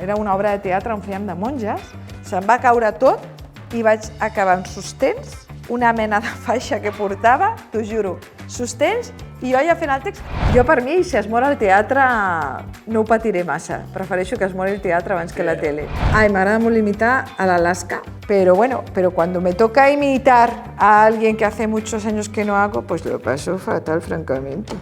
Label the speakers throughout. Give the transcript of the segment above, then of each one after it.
Speaker 1: era una obra de teatre on fèiem de monges, se'm va caure tot i vaig acabar amb sostens, una mena de faixa que portava, t'ho juro, sostens, i jo ja fent el text. Jo per mi, si es mor el teatre, no ho patiré massa. Prefereixo que es mori el teatre abans que la tele. Ai, m'agrada molt imitar a l'Alaska, pero cuando me toca imitar a alguien que hace muchos años que no hago, pues lo paso fatal, francamente.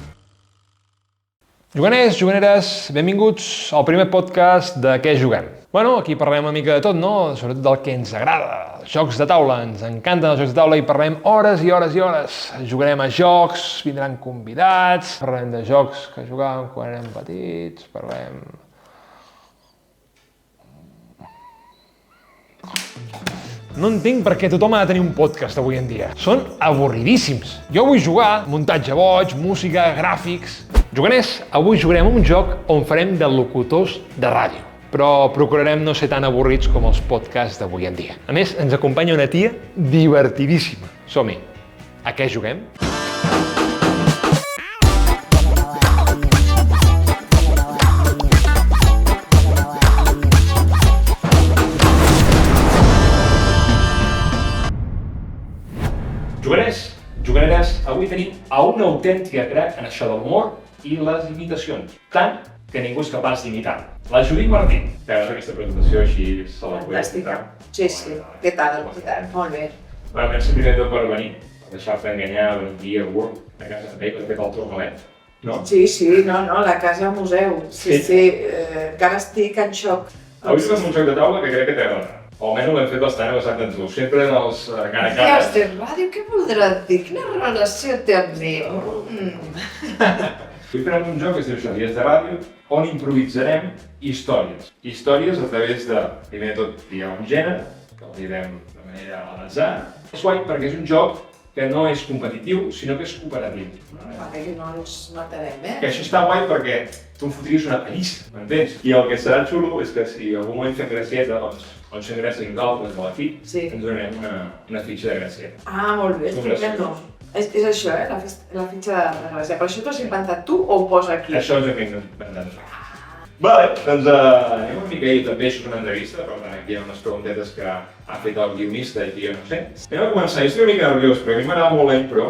Speaker 2: Juganers, juganeres, benvinguts al primer podcast de Què juguem? Bueno, aquí parlem una mica de tot, no? Sobretot del que ens agrada, els jocs de taula. Ens encanten els jocs de taula i parlem hores i hores i hores. Jugarem a jocs, vindran convidats, parlem de jocs que jugàvem quan érem petits, parlem... No entenc per què tothom ha de tenir un podcast avui en dia. Són avorridíssims. Jo vull jugar, muntatge boig, música, gràfics... Juganers, avui jugarem un joc on farem de locutors de ràdio, però procurarem no ser tan avorrits com els podcasts d'avui en dia. A més, ens acompanya una tia divertidíssima. Som-hi. A què juguem? Juganers, juganeres, avui tenim a una autèntica crac en això de l'humor i les imitacions, tant que ningú és capaç d'imitar. La Judit Martín. T'agrada aquesta presentació així?
Speaker 1: Fantàstica. Sí. Què tal? Molt bé.
Speaker 2: Bueno, merci primer de tot per venir, per deixar-te enganyar, venir aquí a Word, a casa també, que has fet el tornalet, no?
Speaker 1: Sí, la casa museu. Sí. Encara estic en xoc.
Speaker 2: Avui fem un joc de taula que crec que t'agrada. O almenys l'hem fet bastant basat en tu. Sempre en els cara a cara.
Speaker 1: Dies de ràdio, què voldrà dir? Quina relació té amb mi?
Speaker 2: Avui farem un joc que es diu això, Dies de Ràdio, on improvisarem històries. Històries a través de, primer de tot, diguem un gènere, que el direm de manera a l'atzar. És guai perquè és un joc que no és competitiu, sinó que és cooperatiu.
Speaker 1: Vale, que no ens matarem,
Speaker 2: Que això està guai perquè tu em fotries una pallissa, m'entens? I el que serà xulo és que si en algun moment fem gracieta, doncs, on fem gràcies nosaltres de l'equip, ens donarem una fitxa de gracieta.
Speaker 1: Ah, molt bé, estupendo. És això, la fitxa de gràcia. Però això t'ho has inventat tu o ho posa aquí?
Speaker 2: Això és el que hem inventat. Vale, doncs anem una mica, i també això és una entrevista, per tant aquí hi ha unes preguntetes que ha fet el guionista i que jo no sé. Anem a començar, jo estic una mica nerviós, perquè a mi m'agrada molt la impro.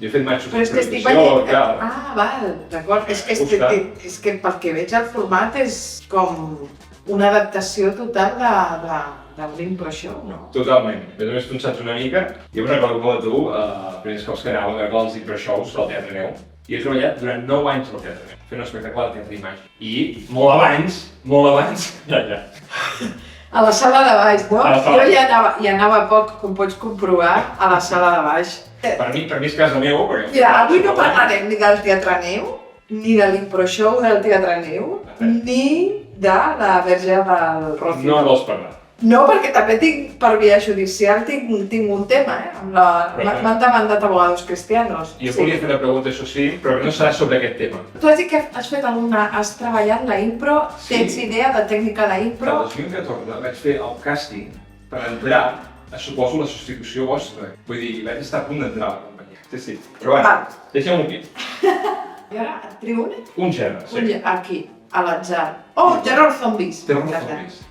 Speaker 2: Jo he fet matxos d'improvisació i tal.
Speaker 1: Ah, val, d'acord. És que pel que veig el format és com una adaptació total de l'impro show, no?
Speaker 2: Totalment. A més tu en saps una mica. Jo me'n recordo com a tu, els primers cops que anàvem a veure els impro shows del Teatre Neu. I he treballat durant 9 anys al Teatre Neu, fent un espectacle de teatre d'imatge. I molt abans, ja.
Speaker 1: A la sala de baix, no? Jo ja anava poc, com pots comprovar, a la sala de baix.
Speaker 2: Per mi és casa meu, perquè...
Speaker 1: Mira, avui no parlarem ni del Teatre Neu, ni de l'impro show del Teatre Neu, ni de la Verge del Rocío.
Speaker 2: No vols parlar.
Speaker 1: No, perquè també tinc, per via judicial, tinc un tema, m'han demandat abogados cristianos.
Speaker 2: Jo volia fer una pregunta, això sí, però no serà sobre aquest tema.
Speaker 1: Tu has dit que has treballat la impro, tens idea de tècnica de impro?
Speaker 2: El 2014 vaig fer el càsting per entrar, suposo, la substitució vostra. Vull dir, vaig estar a punt d'entrar a la companyia. Sí. Però bueno, deixem-ho aquí.
Speaker 1: I ara, et trio una?
Speaker 2: Un gènere, sí.
Speaker 1: Aquí, a l'atzar. Oh, Terror Zombies.
Speaker 2: Terror Zombies.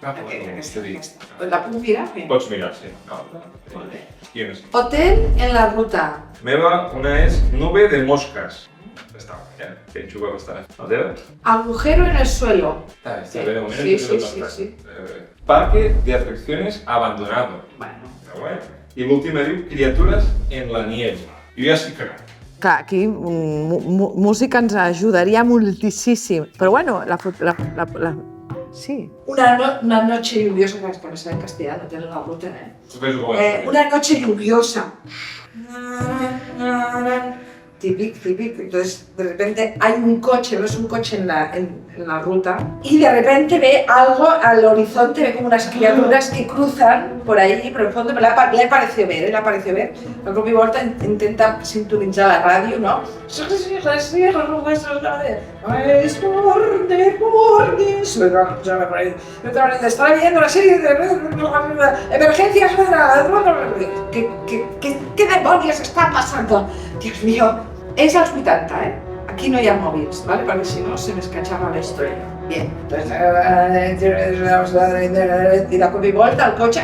Speaker 1: La puc mirar?
Speaker 2: Pots mirar, sí.
Speaker 1: Molt bé.
Speaker 2: Quines?
Speaker 1: Hotel en la ruta.
Speaker 2: Meva, una és Nube de Moscas. Està bé, que juga bastant. La teva?
Speaker 1: Agujero en el suelo.
Speaker 2: Està bé, de moment.
Speaker 1: Sí.
Speaker 2: Parque de atracciones abandonado.
Speaker 1: Bueno.
Speaker 2: I l'última diu Criatures en la nieve. Jo ja estic cagat.
Speaker 1: Clar, aquí música ens ajudaria moltíssim. Però bueno, sí. Una noche lluviosa, que no sé en castellano, tiene la ruta, una noche lluviosa. Típico. Entonces, de repente hay un coche, ves un coche en la ruta y de repente ve algo al horizonte, ve como unas criaturas que cruzan por ahí, por el fondo, le ha parecido ver. El cop i volta intenta sintonitzar la ràdio, no? Estaba viendo una serie de emergencias. ¿Qué demonios está pasando? Dios mío, és als 80, Aquí no hi ha mòbils, ¿vale? Perquè si no se m'escatxava la història. Bien, pues, i de cop i volta el cotxe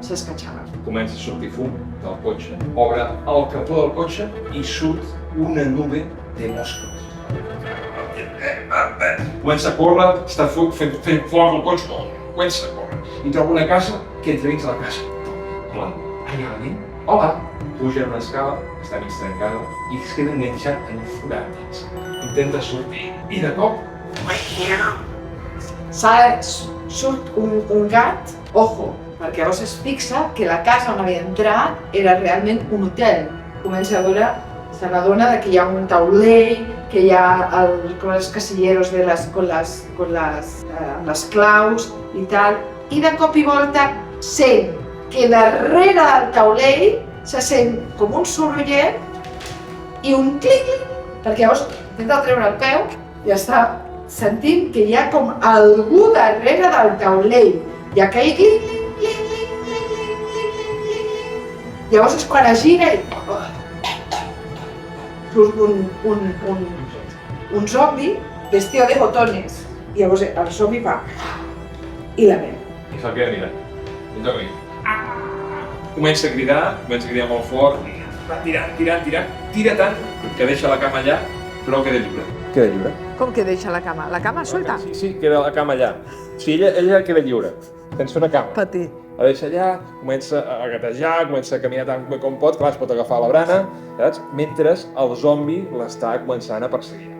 Speaker 1: s'escatxava.
Speaker 2: Comença a sortir fum del cotxe, obre el capó del cotxe i surt una nube de mosques. Comença a córrer, està fent foc al cotxe, comença a córrer. I troba una casa que entra dins la casa. Hola, hi ha algú? Hola. Puja una escala, està mig trencada i es queda enganxat en un forat. Intenta sortir i de cop...
Speaker 1: Surt un gat, ojo, perquè llavors es fixa que la casa on havia entrat era realment un hotel. Comença a veure, se n'adona que hi ha un taulell, que hi ha els casilleros amb les claus i tal, i de cop i volta sent que darrere del taulell se sent com un sorollet i un clic, perquè llavors intenta treure el peu i està sentint que hi ha com algú darrere del taulell. I aquell clic, llavors és quan es gira i surt un zombi vestido de botones. I llavors el zombi fa i la veu.
Speaker 2: I se'l queda mirant. I toca a mi. Comença a cridar molt fort, va tirant, tira tant que deixa la cama allà, però queda lliure. Queda lliure.
Speaker 1: Com que deixa la cama? La cama suelta?
Speaker 2: Sí, queda la cama allà. Sí, ella queda lliure, sense una cama.
Speaker 1: Patir.
Speaker 2: La deixa allà, comença a gatejar, comença a caminar tant com pot, clar, es pot agafar la brana, saps? Mentre el zombi l'està començant a perseguir.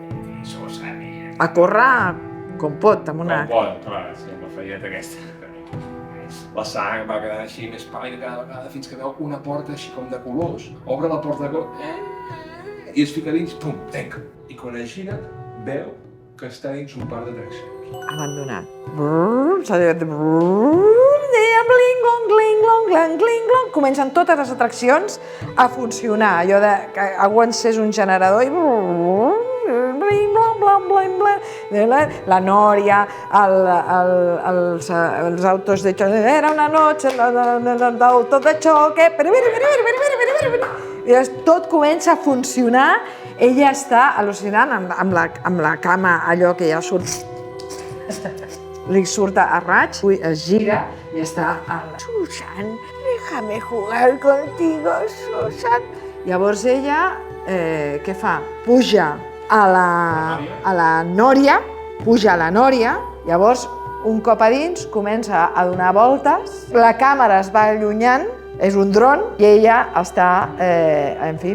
Speaker 1: A córrer com pot, amb una...
Speaker 2: Com pot, clar, sí, amb la falleta aquesta. La sang va quedant així més pàl·lida cada vegada fins que veu una porta així com de colors, obre la porta de colors i es fica dins, pum, tanca. I quan es gira, veu que està dins un parc d'atraccions.
Speaker 1: Abandonat. S'ha dit... Bling-glong, gling-glong, gling-glong. Comencen totes les atraccions a funcionar. Allò de que algú encés un generador i... La Nòria, els autos de xoc, era una noche d'autos de xoque, i tot comença a funcionar, ella està al·lucinant amb la cama, allò que ja surt, li surt a raig, es gira i està Susan, déjame jugar contigo, Susan. Llavors ella, què fa? Puja a la Nòria, llavors un cop a dins comença a donar voltes, la càmera es va allunyant, és un dron i ella està, en fi,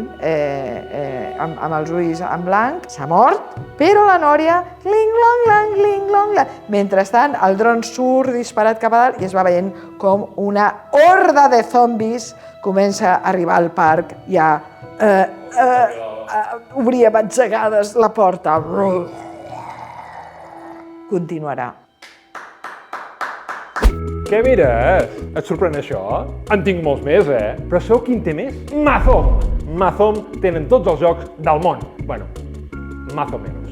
Speaker 1: amb els ulls en blanc, s'ha mort, però la Nòria, cling-long-lang. Mentrestant, el dron surt disparat cap a dalt i es va veient com una horda de zombis comença a arribar al parc i a obrir a batzegades la porta. Continuarà.
Speaker 2: Què mires? Et sorprèn això? En tinc molts més, Però sabeu quin té més? Mazom! Mazom tenen tots els jocs del món. Bueno, más o menos.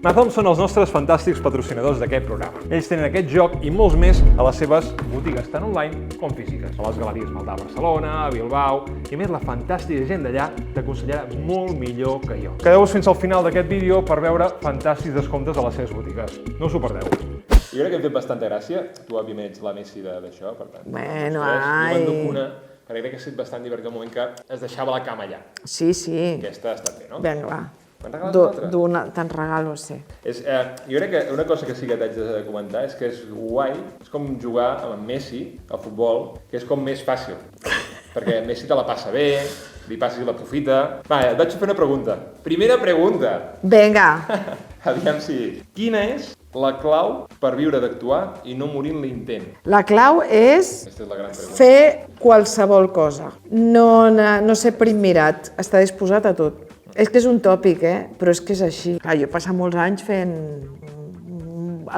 Speaker 2: Mazom són els nostres fantàstics patrocinadors d'aquest programa. Ells tenen aquest joc i molts més a les seves botigues, tant online com físiques. A les galeries Maldà a Barcelona, a Bilbao, i a més la fantàstica gent d'allà t'aconsellarà molt millor que jo. Quedeu-vos fins al final d'aquest vídeo per veure fantàstics descomptes a les seves botigues. No us ho perdeu. Jo crec que hem fet bastanta gràcia. Tu, òbviament, ets la Messi d'això, per tant.
Speaker 1: Bueno,
Speaker 2: ai... Jo m'enduc una, perquè crec que ha estat bastant divertit el moment que es deixava la cama allà.
Speaker 1: Sí.
Speaker 2: Aquesta ha estat bé, no?
Speaker 1: Vinga, va.
Speaker 2: Me'n regales una altra?
Speaker 1: Te'n regalo, sí.
Speaker 2: Jo crec que una cosa que sí que t'haig de comentar és que és guai, és com jugar amb en Messi al futbol, que és com més fàcil. Perquè Messi te la passa bé, li passes i l'aprofita. Va, et vaig fer una pregunta. Primera pregunta.
Speaker 1: Vinga.
Speaker 2: Aviam si... Quina és la clau per viure d'actuar i no morir en l'intent?
Speaker 1: La clau és fer qualsevol cosa. No ser primmirat, estar disposat a tot. És que és un tòpic, però és que és així. Clar, jo he passat molts anys fent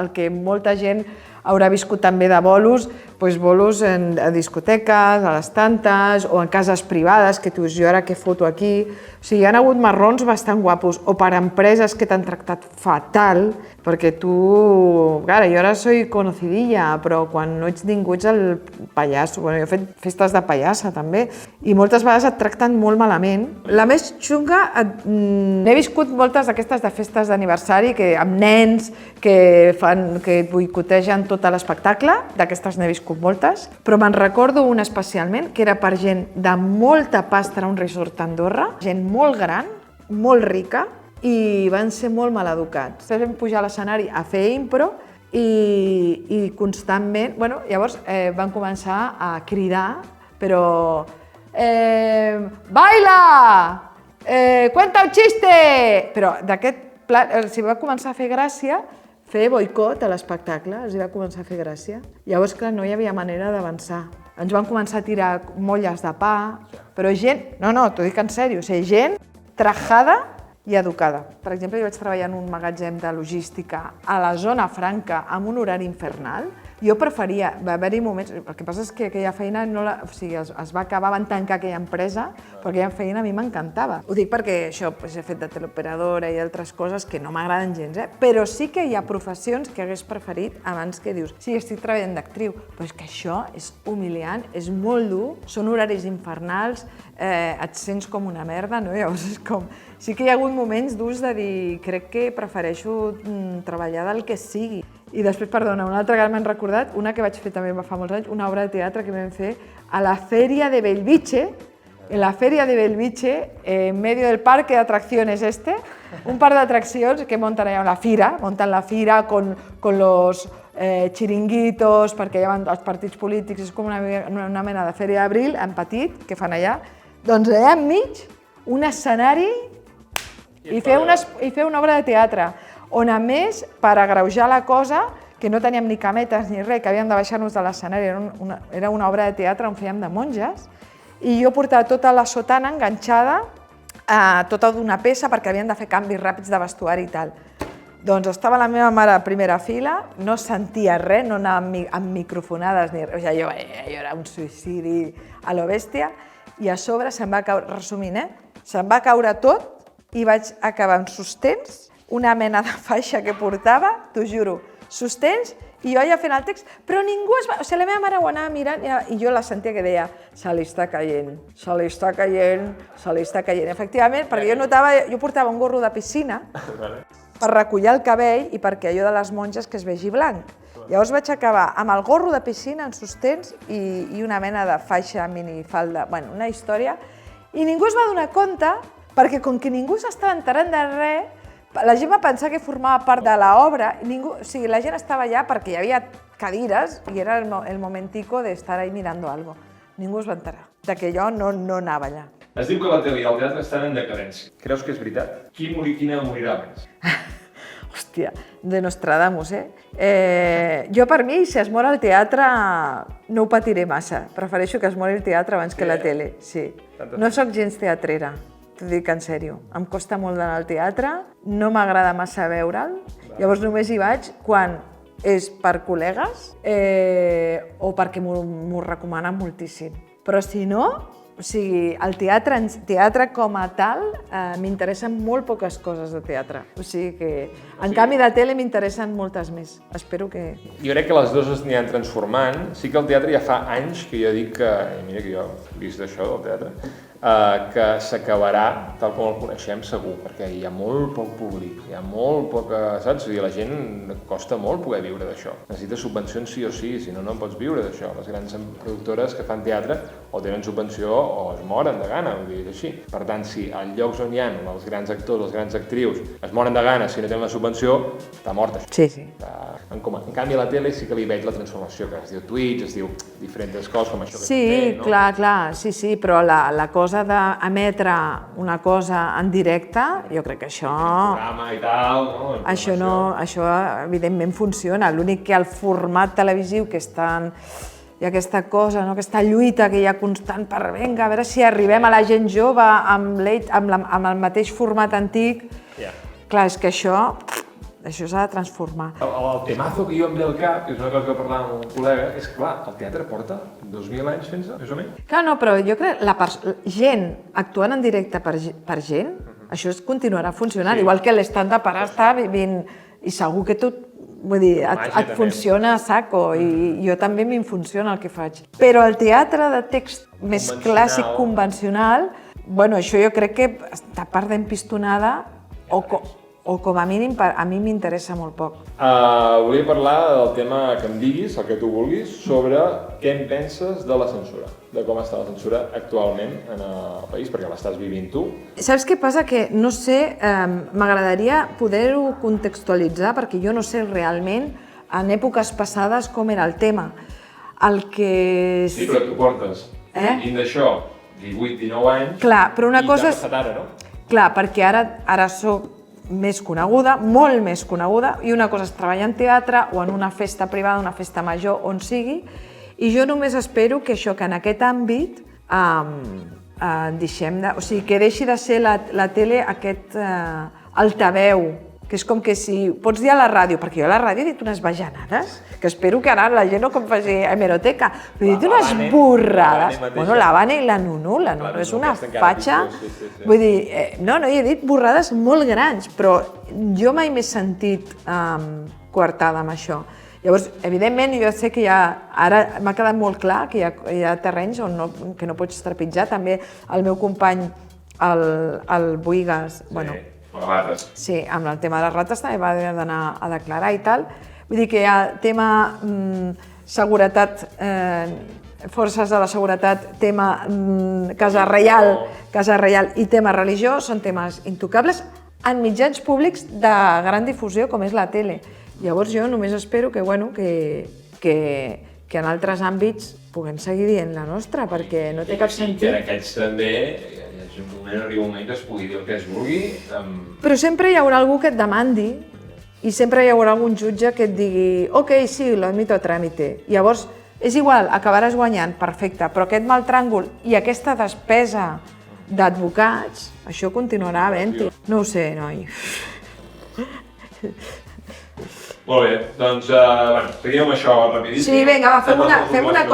Speaker 1: el que molta gent haurà viscut també de bolos, bolos a discoteques, a les tantes, o en cases privades, que tu dius, jo ara què foto aquí? O sigui, hi ha hagut marrons bastant guapos, o per empreses que t'han tractat fatal, perquè tu... Clar, jo ara soy conocidilla, però quan no ets ningú ets el pallasso. Bueno, jo he fet festes de pallassa, també, i moltes vegades et tracten molt malament. La més xunga, n'he viscut moltes d'aquestes de festes d'aniversari, amb nens que boicotegen tot l'espectacle, d'aquestes n'he viscut moltes, però me'n recordo una especialment, que era per gent de molta pasta a un resort a Andorra, gent molt gran, molt rica, i van ser molt maleducats. Vam pujar a l'escenari a fer impro i constantment... Bueno, llavors van començar a cridar, però... Baila! Cuenta un chiste! Però d'aquest plat, els va començar a fer gràcia fer boicot a l'espectacle, els va començar a fer gràcia. Llavors, clar, no hi havia manera d'avançar. Ens van començar a tirar molles de pa, però gent... No, t'ho dic en sèrio, gent trajada i educada. Per exemple, jo vaig treballar en un magatzem de logística a la zona franca amb un horari infernal. Jo preferia, va haver-hi moments... El que passa és que aquella feina es va acabar, van tancar aquella empresa, però aquella feina a mi m'encantava. Ho dic perquè això, he fet de teleoperadora i altres coses que no m'agraden gens, però sí que hi ha professions que hagués preferit abans que dius, sí, estic treballant d'actriu, però és que això és humiliant, és molt dur, són horaris infernals, et sents com una merda, no? Llavors és com... Sí que hi ha hagut moments durs de dir, crec que prefereixo treballar del que sigui. I després, perdona, una altra que m'han recordat, una que vaig fer també fa molts anys, una obra de teatre que vam fer a la Feria de Belviche, en la Feria de Belviche, en medio del parque de atracciones un par de atraccions que montan allà la fira con los chiringuitos, perquè hi ha els partits polítics, és com una mena de Fèria d'Abril, en petit, que fan allà. Doncs allà enmig, un escenari i fer una obra de teatre, on a més, per agreujar la cosa, que no teníem ni cametes ni res, que havíem de baixar-nos de l'escenari, era una obra de teatre on fèiem de monges, i jo portava tota la sotana enganxada a tota d'una peça perquè havien de fer canvis ràpids de vestuari i tal. Doncs estava la meva mare a primera fila, no sentia res, no anava amb microfonades ni res, jo era un suïcidi a lo bèstia, i a sobre se'm va caure, resumint, se'm va caure tot i vaig acabar amb sostens, una mena de faixa que portava, t'ho juro, sostens, i jo ja fent el text, però ningú es va... O sigui, la meva mare ho anava mirant i jo la sentia que deia se li està caient, se li està caient, se li està caient. Efectivament, perquè jo portava un gorro de piscina per recollir el cabell i perquè allò de les monges que es vegi blanc. Llavors vaig acabar amb el gorro de piscina en sostens i una mena de faixa minifalda, bueno, una història, i ningú es va donar compte perquè com que ningú s'estava enterant de res, la gent va pensar que formava part de l'obra, o sigui, la gent estava allà perquè hi havia cadires i era el momentico d'estar ahí mirando algo. Ningú es va enterar que jo no anava allà.
Speaker 2: Es diu que la tele i el teatre estan en decadència. Creus que és veritat? Quina morirà abans?
Speaker 1: Hòstia, de Nostradamus, Jo, per mi, si es mor el teatre, no ho patiré massa. Prefereixo que es mori el teatre abans que la tele, sí. No sóc gens teatrera, t'ho dic en sèrio. Em costa molt d'anar al teatre, no m'agrada massa veure'l, llavors només hi vaig quan és per col·legues o perquè m'ho recomanen moltíssim. Però si no, o sigui, el teatre com a tal, m'interessen molt poques coses de teatre. O sigui que, en canvi, de tele m'interessen moltes més. Espero que...
Speaker 2: Jo crec que les dues es aniran transformant. Sí que el teatre ja fa anys que jo dic que, mira que jo he vist això del teatre, que s'acabarà tal com el coneixem segur, perquè hi ha molt poc públic, hi ha molt poca, saps? I a la gent costa molt poder viure d'això. Necessites subvencions sí o sí, si no, no en pots viure d'això. Les grans productores que fan teatre o tenen subvenció o es moren de gana, vull dir, és així. Per tant, si als llocs on hi ha els grans actors, les grans actrius, es moren de gana si no tenen la subvenció, està mort això.
Speaker 1: Sí, sí.
Speaker 2: En canvi, a la tele sí que li veig la transformació, que es diu Twitch, es diu diferents coses com això que
Speaker 1: sí, no? Clar, sí, però la cosa d'emetre una cosa en directe, jo crec que això...
Speaker 2: Programa i tal, no?
Speaker 1: Això evidentment funciona. L'únic que el format televisiu que estan... Hi ha aquesta cosa, aquesta lluita que hi ha constant per, vinga, a veure si arribem a la gent jove amb el mateix format antic. Clar, és que això això s'ha de transformar.
Speaker 2: El temazo que jo em ve al cap, que és una cosa que parlava amb un col·lega, és que, clar, el teatre porta 2.000 anys fent-se, més o menys.
Speaker 1: Clar, no, però jo crec que gent actuant en directe per gent, això continuarà funcionant, igual que l'stand-up ara està vivint, i segur que tot, vull dir, et funciona a saco, i jo també m'hi funciona el que faig. Però el teatre de text més clàssic, convencional, bueno, això jo crec que està perdent pistonada o com a mínim a mi m'interessa molt poc.
Speaker 2: Volia parlar del tema que em diguis, el que tu vulguis, sobre què en penses de la censura, de com està la censura actualment en el país, perquè l'estàs vivint tu.
Speaker 1: Saps què passa? Que no sé, m'agradaria poder-ho contextualitzar, perquè jo no sé realment en èpoques passades com era el tema. El que...
Speaker 2: Sí, però tu portes vivint d'això 18-19 anys.
Speaker 1: Clar, però una cosa és...
Speaker 2: I t'ha passat ara, no?
Speaker 1: Clar, perquè ara soc més coneguda, molt més coneguda, i una cosa és treballar en teatre o en una festa privada, una festa major, on sigui, i jo només espero que això, que en aquest àmbit deixem de... O sigui, que deixi de ser la tele aquest altaveu, que és com que si pots dir a la ràdio, perquè jo a la ràdio he dit unes bajanades, que espero que ara la gent no com faci hemeroteca, però he dit unes burrades. Bueno, la Vane i la Nunu és una fatxa, vull dir, no, he dit burrades molt grans, però jo mai m'he sentit coartada amb això. Llavors, evidentment, jo sé que ara m'ha quedat molt clar que hi ha terrenys que no pots trepitjar. També el meu company, el Buigas, bueno, sí, amb el tema de les rates també va d'anar a declarar i tal. Vull dir que hi ha tema seguretat, forces de la seguretat, tema Casa Reial i tema religió, són temes intocables en mitjans públics de gran difusió com és la tele. Llavors jo només espero que en altres àmbits puguem seguir dient la nostra, perquè no té cap sentit.
Speaker 2: I que en aquests també arriba un moment que es pugui dir el que es vulgui.
Speaker 1: Però sempre hi haurà algú que et demandi i sempre hi haurà algun jutge que et digui ok, sí, lo admito a trámite. Llavors, és igual, acabaràs guanyant, perfecte, però aquest mal tràngol i aquesta despesa d'advocats, això continuarà havent-hi. No ho sé, noi.
Speaker 2: Molt bé, doncs, seguim amb això rapidíssim.
Speaker 1: Sí, vinga, fem una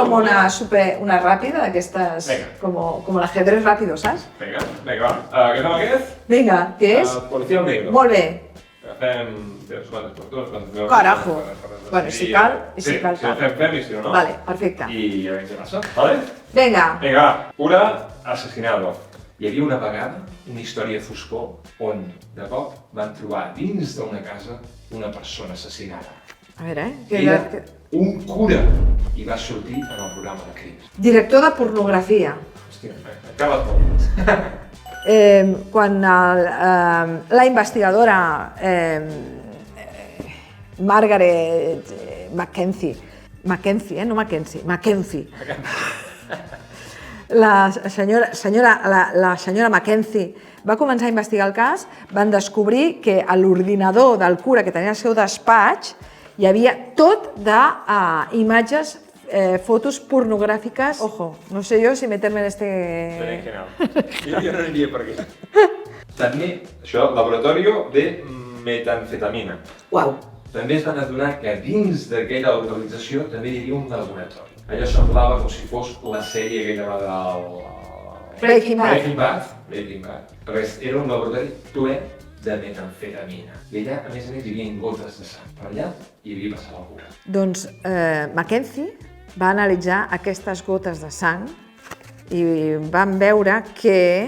Speaker 1: ràpida d'aquestes, com l'ajedrez ràpido, saps?
Speaker 2: Vinga, va. Què fem aquest?
Speaker 1: Vinga, què és?
Speaker 2: Policia al negro.
Speaker 1: Molt bé.
Speaker 2: Agafem quantes postures,
Speaker 1: Carajo. Bueno, si cal,
Speaker 2: si no fem i si no, no.
Speaker 1: Vale, perfecte.
Speaker 2: I a veure què passa, vale?
Speaker 1: Vinga.
Speaker 2: Vinga, pura asesinado. Hi havia una vegada una història de foscor on, de cop, van trobar dins d'una casa una persona assassinada.
Speaker 1: A veure,
Speaker 2: Era un cura i va sortir en el programa de crims.
Speaker 1: Director de pornografia.
Speaker 2: Hòstia, acaba tot.
Speaker 1: Quan la investigadora Margaret Mackenzie, la senyora Mackenzie va començar a investigar el cas, van descobrir que a l'ordinador del cura que tenia al seu despatx hi havia tot d'imatges, fotos pornogràfiques. Ojo, no sé jo si meterme en este...
Speaker 2: Jo no aniria per aquí. També, això, laboratorio de metanfetamina.
Speaker 1: Uau.
Speaker 2: També es van adonar que dins d'aquella localització també hi havia un laboratori. Allò semblava com si fos la sèrie aquella del...
Speaker 1: Breaking Bad.
Speaker 2: Res, era un laboratori ple de metanfetamina. I allà, a més, hi havia gotes de sang. Per allà hi havia passat el cura. Doncs
Speaker 1: Mackenzie va analitzar aquestes gotes de sang i van veure que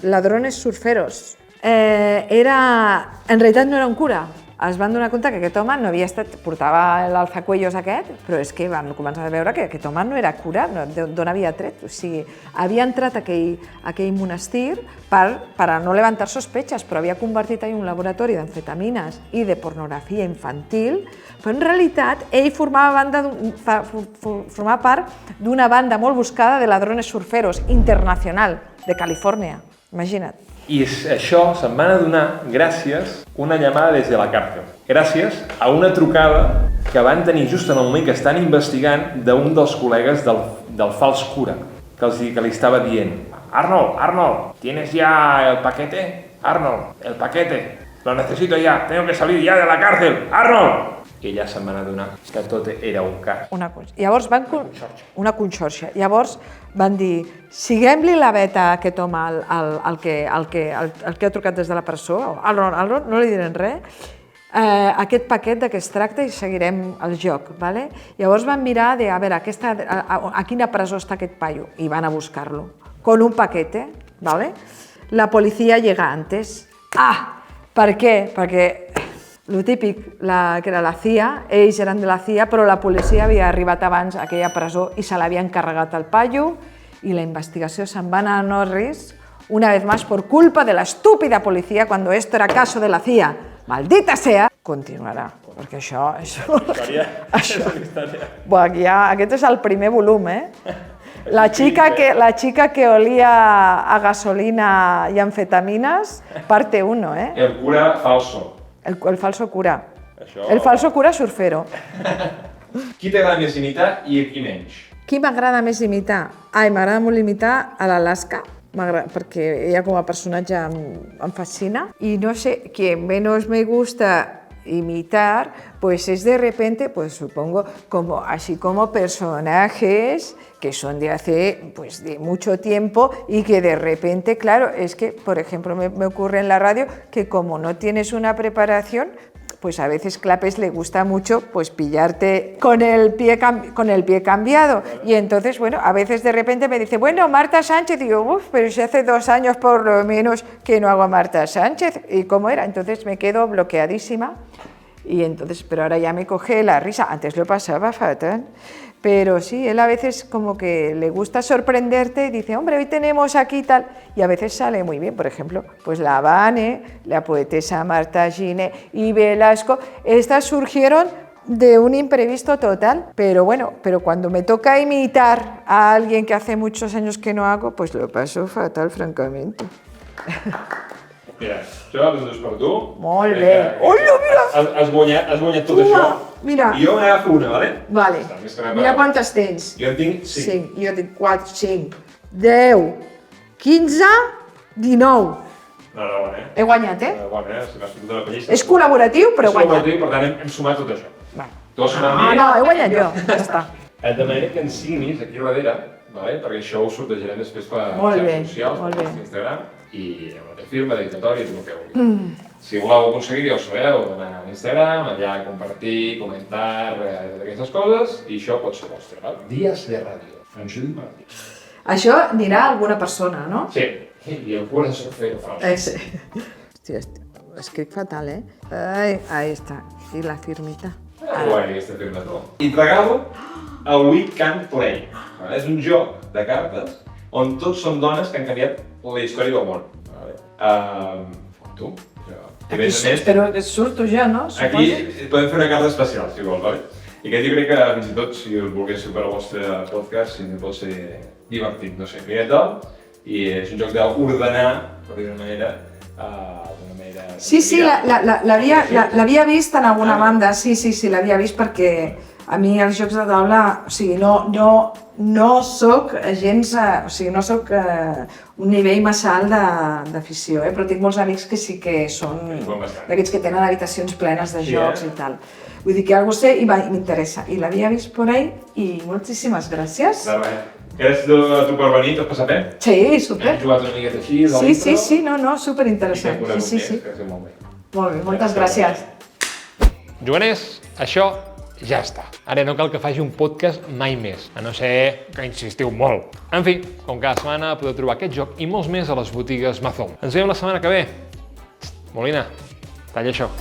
Speaker 1: ladrones surferos en realitat no era un cura. Es van donar compte que aquest home no havia estat, portava l'alzacuellos aquest, però és que van començar a veure que aquest home no era cura, d'on havia tret. O sigui, havia entrat a aquell monestir per no levantar sospechas, però havia convertit en un laboratori d'amfetamines i de pornografia infantil, però en realitat ell formava part d'una banda molt buscada de ladrones surferos internacional de Califòrnia. Imagina't.
Speaker 2: I això se'n van adonar gràcies a una llamada des de la càrcel. Gràcies a una trucada que van tenir just en el moment que estan investigant d'un dels col·legues del fals cura, que li estava dient Arnold, ¿tienes ya el paquete? Arnold, el paquete. Lo necesito ya, tengo que salir ya de la cárcel, Arnold! I ella se'n va adonar que tot era un cas.
Speaker 1: Llavors una conxorxa. Llavors van dir, siguem-li la veta a aquest home, el que ha trucat des de la presó, Arnold, no li direm res, aquest paquet de què es tracta i seguirem el joc. Vale? Llavors van mirar de, a veure, a quina presó està aquest paio, i van a buscar-lo, con un paquete, ¿vale? La policía llega antes. Per què? Perquè lo típic, que era la CIA, ells eren de la CIA, però la policia havia arribat abans a aquella presó i se l'havien carregat al paio i la investigació se'n va anar a Norris, una vez más por culpa de la estúpida policía, cuando esto era caso de la CIA. Maldita sea! Continuarà, perquè això... Aquest és el primer volum, La chica que olía a gasolina y anfetaminas, parte 1,
Speaker 2: El cura falso.
Speaker 1: El falso cura. El falso cura surfero.
Speaker 2: Qui t'agrada més imitar i qui menys?
Speaker 1: Qui m'agrada més imitar? M'agrada molt imitar a l'Alaska, perquè ella com a personatge em fascina. Y no sé, quien menos me gusta imitar, pues es de repente, pues supongo, así como personajes que son de hace pues de mucho tiempo y que de repente, claro, es que, por ejemplo, me ocurre en la radio que como no tienes una preparación, pues a veces Clapes le gusta mucho pues pillarte con el pie cambiado. Y entonces, bueno, a veces de repente me dice, bueno, Marta Sánchez, y digo, pero si hace 2 años por lo menos que no hago a Marta Sánchez. ¿Y cómo era? Entonces me quedo bloqueadísima. Y entonces, pero ahora ya me coge la risa. Antes lo pasaba fatal. Pero sí, él a veces como que le gusta sorprenderte y dice, hombre, hoy tenemos aquí tal, y a veces sale muy bien. Por ejemplo, pues la Vane, la poetesa Marta Gine y Velasco, estas surgieron de un imprevisto total, pero bueno, pero cuando me toca imitar a alguien que hace muchos años que no hago, pues lo paso fatal, francamente.
Speaker 2: Mira, això doncs per tu.
Speaker 1: Molt bé. Hola, mira!
Speaker 2: Has guanyat tot això.
Speaker 1: Mira.
Speaker 2: I jo n'agafo una, vale?
Speaker 1: Vale. Mira quantes tens.
Speaker 2: Jo en tinc 5.
Speaker 1: Jo tinc 4, 5, 10, 15, 19.
Speaker 2: No, bona,
Speaker 1: He guanyat,
Speaker 2: Bona, si m'has fotut de la pallissa.
Speaker 1: És col·laboratiu, però he guanyat.
Speaker 2: És col·laboratiu, per tant hem sumat tot això. Tu has sumat més.
Speaker 1: No, he guanyat jo. Ja està.
Speaker 2: Et demanaré que ens signis aquí darrere, perquè això ho sortejarem després per xarxes socials, per Instagram, i amb la teva firma, dedicatori, tot el que vulguis. Si voleu aconseguir, ja ho sabeu, anar a Instagram, allà compartir, comentar, aquestes coses, i això pot ser vostre, val? Dies de ràdio, amb Judit Martí.
Speaker 1: Això anirà a alguna persona, no?
Speaker 2: Sí, i el cura surfero fals.
Speaker 1: Hòstia, escric fatal, ahí està, i la firmita.
Speaker 2: Guai, aquesta firma tu. I et regalo el We Can Play. És un joc de cartes on tots són dones que han canviat la història del món. Tu?
Speaker 1: Però surto ja, no?
Speaker 2: Aquí podem fer una carta especial, si vols, vale? I aquest jo crec que fins i tot, si us volguéssiu per al vostre podcast, pot ser divertit, no sé, miret-el, i és un joc d'ordenar, per dir-ho d'una manera...
Speaker 1: Sí, l'havia vist en alguna banda, sí, l'havia vist perquè a mi els jocs de taula, o sigui, no soc gens, o sigui, no soc un nivell massa alt d'afició, però tinc molts amics que sí que són d'aquests que tenen habitacions plenes de jocs i tal. Vull dir que algú sé i m'interessa. I l'havia vist per ahí i moltíssimes gràcies.
Speaker 2: De res. Gràcies a tu per venir, t'has passat bé?
Speaker 1: Sí, super.
Speaker 2: Hem jugat una miqueta així, de l'intro.
Speaker 1: Sí, superinteressant. Sí. Molt bé, moltes gràcies.
Speaker 2: Joanès, això ja està. Ara no cal que faci un podcast mai més, a no ser que insistiu molt. En fi, com cada setmana podeu trobar aquest joc i molts més a les botigues Mazón. Ens veiem la setmana que ve. Molina, talla això.